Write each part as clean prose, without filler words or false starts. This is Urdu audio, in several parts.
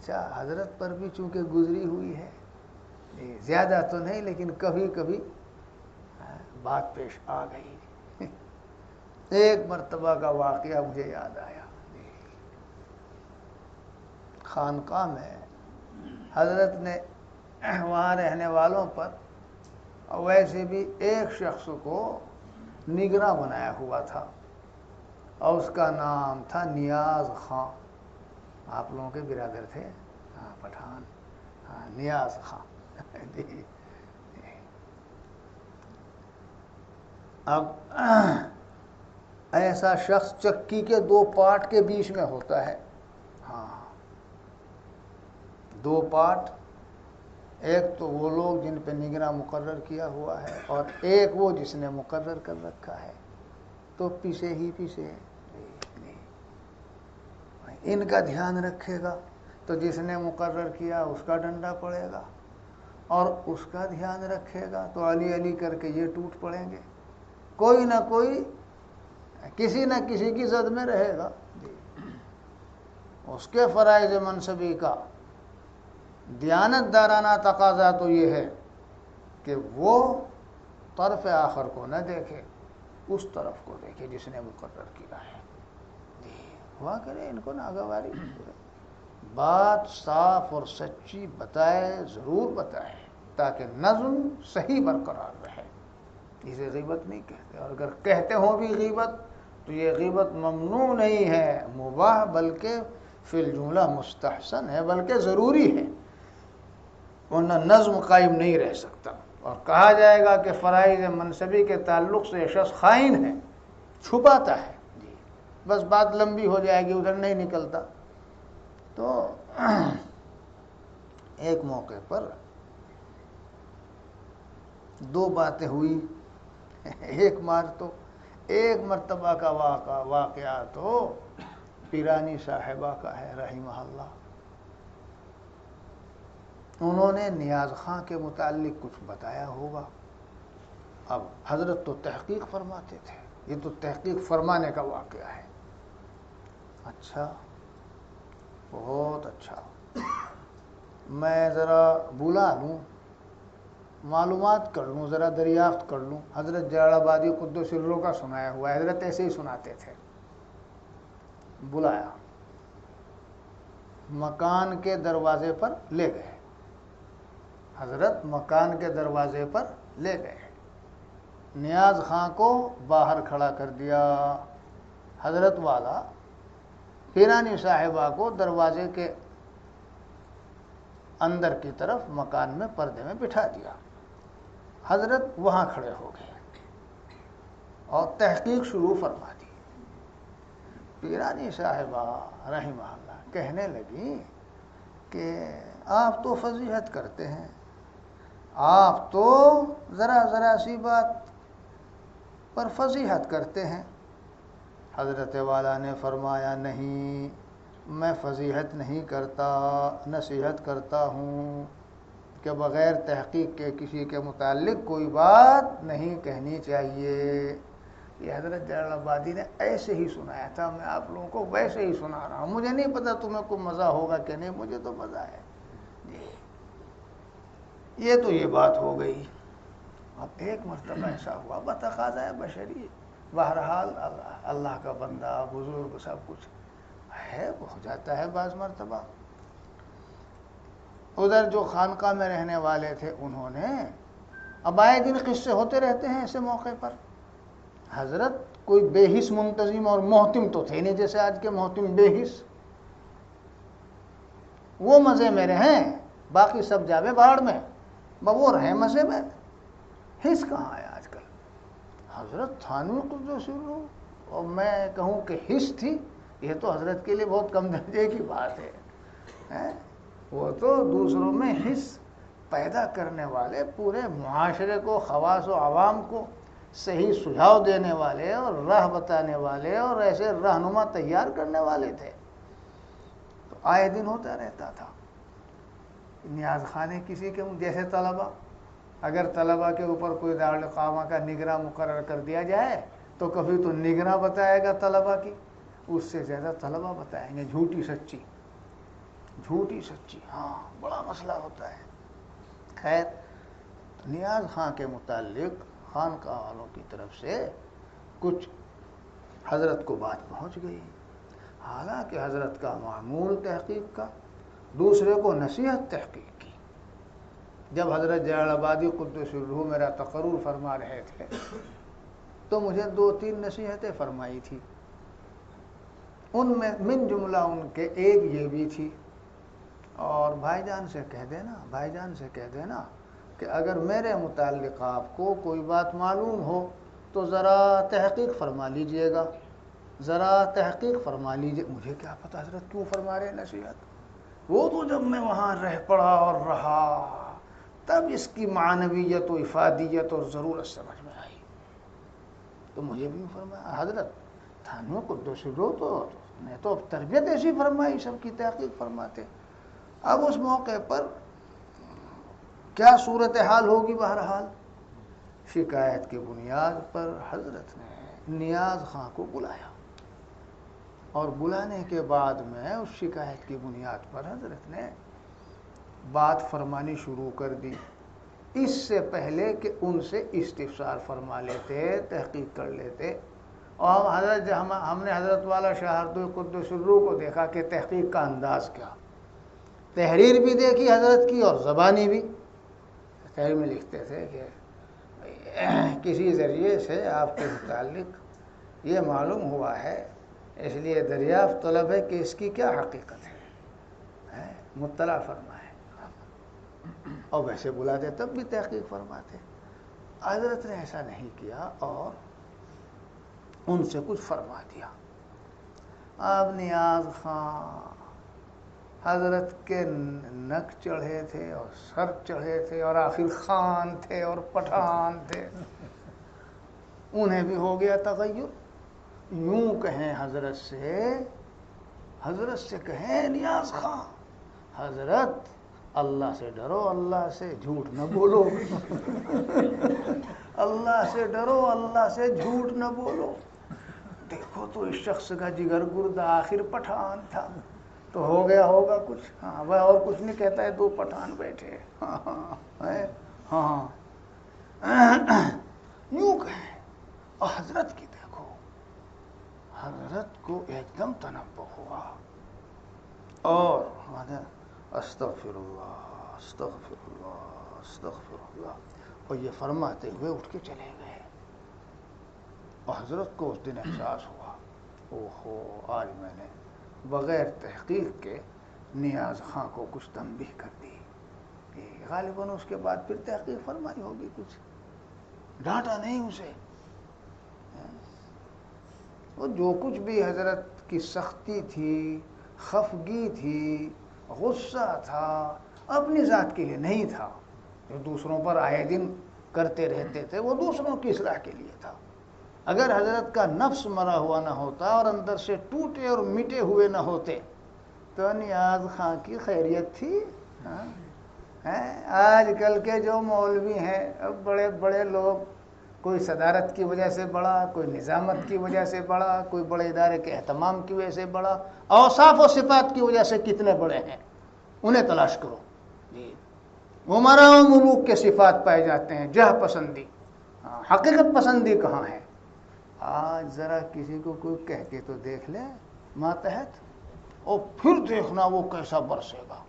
اچھا حضرت پر بھی چونکہ گزری ہوئی ہے، زیادہ تو نہیں لیکن کبھی کبھی بات پیش آ گئی۔ ایک مرتبہ کا واقعہ مجھے یاد آیا، خانقاہ میں حضرت نے وہاں رہنے والوں پر ویسے بھی ایک شخص کو نگراں بنایا ہوا تھا، اور اس کا نام تھا نیاز خان۔ آپ لوگوں کے برادر تھے، ہاں پٹھان، ہاں نیاز خان۔ اب ایسا شخص چکی کے دو پارٹ کے بیچ میں ہوتا ہے، ہاں دو پارٹ، ایک تو وہ لوگ جن پہ نگراں مقرر کیا ہوا ہے، اور ایک وہ جس نے مقرر کر رکھا ہے، تو پیچھے ہی پیچھے ان کا دھیان رکھے گا تو جس نے مقرر کیا اس کا ڈنڈا پڑے گا، اور اس کا دھیان رکھے گا تو علی علی کر کے یہ ٹوٹ پڑیں گے، کوئی نہ کوئی کسی نہ کسی کی زد میں رہے گا۔ اس کے فرائض منصبی کا دیانت دارانہ تقاضا تو یہ ہے کہ وہ طرف آخر کو نہ دیکھے، اس طرف کو دیکھے جس نے مقرر کیا ہے۔ ہوا کرے ان کو ناگواری، بات صاف اور سچی بتائے، ضرور بتائے، تاکہ نظم صحیح برقرار رہے۔ اسے غیبت نہیں کہتے، اور اگر کہتے ہوں بھی غیبت تو یہ غیبت ممنوع نہیں ہے، مباح بلکہ فی الجملہ مستحسن ہے، بلکہ ضروری ہے، ورنہ نظم قائم نہیں رہ سکتا، اور کہا جائے گا کہ فرائض منصبی کے تعلق سے یہ شخص خائن ہے، چھپاتا ہے، بس بات لمبی ہو جائے گی، ادھر نہیں نکلتا۔ تو ایک موقع پر دو باتیں ہوئی، ایک مرتبہ کا واقعہ تو پیرانی صاحبہ کا ہے رحمہ اللہ۔ انہوں نے نیاز خان کے متعلق کچھ بتایا ہوگا، اب حضرت تو تحقیق فرماتے تھے، یہ تو تحقیق فرمانے کا واقعہ ہے۔ اچھا، بہت اچھا، میں ذرا بلا لوں، معلومات کر لوں، ذرا دریافت کر لوں۔ حضرت جلال آبادی قدس سروں کا سنایا ہوا ہے، حضرت ایسے ہی سناتے تھے۔ بلایا، مکان کے دروازے پر لے گئے، حضرت مکان کے دروازے پر لے گئے، نیاز خان کو باہر کھڑا کر دیا، حضرت والا پیرانی صاحبہ کو دروازے کے اندر کی طرف مکان میں پردے میں بٹھا دیا، حضرت وہاں کھڑے ہو گئے اور تحقیق شروع فرما دی۔ پیرانی صاحبہ رحمہ اللہ کہنے لگی کہ آپ تو فضیحت کرتے ہیں، آپ تو ذرا سی بات پر فضیحت کرتے ہیں۔ حضرت والا نے فرمایا نہیں، میں فضیحت نہیں کرتا، نصیحت کرتا ہوں کہ بغیر تحقیق کے کسی کے متعلق کوئی بات نہیں کہنی چاہیے۔ یہ حضرت جلال آبادی نے ایسے ہی سنایا تھا، میں آپ لوگوں کو ویسے ہی سنا رہا ہوں، مجھے نہیں پتا تمہیں کوئی مزہ ہوگا کہ نہیں، مجھے تو مزہ ہے جی۔ یہ تو یہ بات ہو گئی۔ اب ایک مرتبہ ایسا ہوا، بتقاضۂ بشری، بہرحال اللہ کا بندہ، بزرگ، سب کچھ ہے، ہو جاتا ہے بعض مرتبہ۔ ادھر جو خانقاہ میں رہنے والے تھے انہوں نے، اب آئے دن قصے ہوتے رہتے ہیں ایسے موقع پر، حضرت کوئی بے حس منتظم اور محتم تو تھے نہیں جیسے آج کے محتم بے حس، وہ مزے میں رہیں، باقی سب جاوے باڑ میں، وہ رہیں مزے میں، حس کہاں ہے آج کل۔ حضرت تھانوی قدس سرہ، اور میں کہوں کہ حس تھی، یہ تو حضرت کے لیے بہت کم درجے کی بات ہے۔ وہ تو دوسروں میں حس پیدا کرنے والے، پورے معاشرے کو، خواص و عوام کو صحیح سجھاؤ دینے والے اور راہ بتانے والے اور ایسے رہنما تیار کرنے والے تھے، تو آئے دن ہوتا رہتا تھا۔ نیاز خانے کسی کے جیسے طلبہ، اگر طلبہ کے اوپر کوئی دارالقامہ کا نگراں مقرر کر دیا جائے تو کبھی تو نگراں بتائے گا طلبہ کی، اس سے زیادہ طلبہ بتائیں گے جھوٹی سچی، جھوٹی سچی، ہاں بڑا مسئلہ ہوتا ہے۔ خیر، نیاز خان کے متعلق خانقاہ والوں کی طرف سے کچھ حضرت کو بات پہنچ گئی، حالانکہ حضرت کا معمول تحقیق کا، دوسرے کو نصیحت تحقیق کی۔ جب حضرت جلال آبادی قدس الروح میرا تقرر فرما رہے تھے تو مجھے 2-3 نصیحتیں فرمائی تھی، ان میں من جملہ ان کے ایک یہ بھی تھی، اور بھائی جان سے کہہ دینا کہ اگر میرے متعلق آپ کو کوئی بات معلوم ہو تو ذرا تحقیق فرما لیجئے گا، مجھے کیا پتہ حضرت کیوں فرما رہے نصیحت، وہ تو جب میں وہاں رہ پڑا اور رہا تب اس کی معنویت و افادیت اور ضرورت سمجھ میں آئی، تو مجھے بھی فرمایا حضرت تھانوی قدس الروح تو نے تو اب تربیت ایسی فرمائی، سب کی تحقیق فرماتے۔ اب اس موقع پر کیا صورتحال ہوگی، بہرحال شکایت کی بنیاد پر حضرت نے نیاز خان کو بلایا، اور بلانے کے بعد میں اس شکایت کی بنیاد پر حضرت نے بات فرمانی شروع کر دی، اس سے پہلے کہ ان سے استفسار فرما لیتے، تحقیق کر لیتے۔ اور حضرت ہم نے حضرت والا شاہردوی قدس الروح کو دیکھا کہ تحقیق کا انداز کیا، تحریر بھی دیکھی حضرت کی اور زبانی بھی۔ تحریر میں لکھتے تھے کہ کسی ذریعے سے آپ کے متعلق یہ معلوم ہوا ہے، اس لیے دریافت طلب ہے کہ اس کی کیا حقیقت ہے، مطلع فرمائے۔ اور ویسے بلاتے تب بھی تحقیق فرماتے، حضرت نے ایسا نہیں کیا اور ان سے کچھ فرما دیا۔ اب نیاز خان حضرت کے نک چڑھے تھے اور سر چڑھے تھے، اور آخر خان تھے اور پٹھان تھے، انہیں بھی ہو گیا تغیر۔ یوں کہیں حضرت سے کہیں نیاز خان، حضرت اللہ سے ڈرو، اللہ سے جھوٹ نہ بولو، اللہ سے ڈرو، اللہ سے جھوٹ نہ بولو۔ دیکھو تو اس شخص کا جگر گردہ آخر پٹھان تھا، تو ہو گیا ہوگا کچھ، ہاں وہ اور کچھ نہیں کہتا ہے، 2 پٹھان بیٹھے، ہاں یوں کہیں۔ اور حضرت کی دیکھو، حضرت کو ایک دم تنبہ ہوا، اور استغفر اللہ استغفر اللہ استغفر اللہ، اور یہ فرماتے ہوئے اٹھ کے چلے گئے۔ اور حضرت کو اس دن احساس ہوا، اوہو آج میں نے بغیر تحقیق کے نیاز خان کو کچھ تنبیہ کر دی، غالباً اس کے بعد پھر تحقیق فرمائی ہوگی، کچھ ڈانٹا نہیں اسے۔ وہ جو کچھ بھی حضرت کی سختی تھی، خفگی تھی، غصہ تھا، اپنی ذات کے لیے نہیں تھا، جو دوسروں پر آئے دن کرتے رہتے تھے وہ دوسروں کی اصلاح کے لیے تھا۔ اگر حضرت کا نفس مرا ہوا نہ ہوتا اور اندر سے ٹوٹے اور مٹے ہوئے نہ ہوتے تو نیاز خان کی خیریت تھی۔ آج کل کے جو مولوی ہیں، اب بڑے بڑے لوگ، کوئی صدارت کی وجہ سے بڑا، کوئی نظامت کی وجہ سے بڑا، کوئی بڑے ادارے کے اہتمام کی وجہ سے بڑا، اوصاف و صفات کی وجہ سے کتنے بڑے ہیں، انہیں تلاش کرو جی، عمراء و ملوک کے صفات پائے جاتے ہیں، جہ پسندی، حقیقت پسندی کہاں ہے؟ آج ذرا کسی کو کوئی کہہ کے تو دیکھ لے ماتحت، اور پھر دیکھنا وہ کیسا برسے گا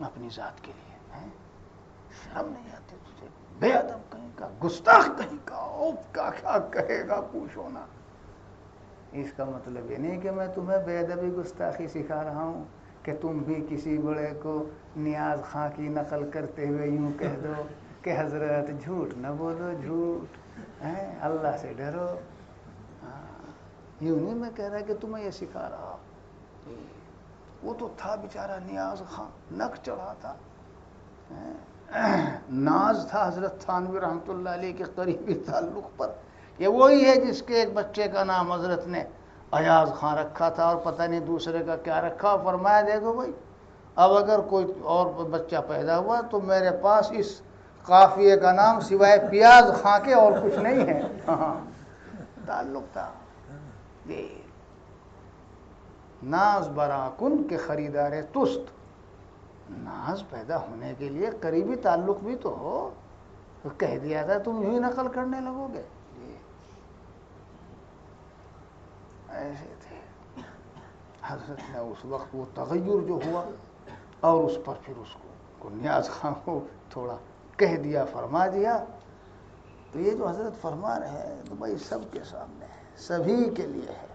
اپنی ذات کے لیے۔ شرم نہیں آتی تجھے؟ بے ادب کہیں کا، گستاخ کہیں کا، اوف کا کیا کہے گا پوچھو نا۔ اس کا مطلب یہ نہیں کہ میں تمہیں بے ادبی گستاخی سکھا رہا ہوں کہ تم بھی کسی بڑے کو نیاز خان کی نقل کرتے ہوئے یوں کہہ دو کہ حضرت جھوٹ نہ بولو، جھوٹ، اللہ سے ڈرو۔ یوں نہیں میں کہہ رہا کہ تمہیں یہ سکھا رہا۔ وہ تو تھا بیچارہ نیاز خان، نک چڑھا تھا، ناز تھا حضرت تھانوی رحمۃ اللہ علیہ کے قریبی تعلق پر، یہ وہی ہے جس کے ایک بچے کا نام حضرت نے ایاز خان رکھا تھا اور پتہ نہیں دوسرے کا کیا رکھا، فرمایا دیکھو بھائی اب اگر کوئی اور بچہ پیدا ہوا تو میرے پاس اس قافیے کا نام سوائے پیاز خان کے اور کچھ نہیں ہے۔ تعلق تھا ناز برا کن کے خریدار تست، ناز پیدا ہونے کے لیے قریبی تعلق بھی تو ہو. تو کہہ دیا تھا تم یوں ہی نقل کرنے لگو گے. ایسے تھے حضرت نے اس وقت وہ تغیر جو ہوا اور اس پر پھر اس کو نیاز خان کو تھوڑا کہہ دیا، فرما دیا. تو یہ جو حضرت فرما رہے ہیں تو بھائی سب کے سامنے ہے، سبھی کے لیے ہے.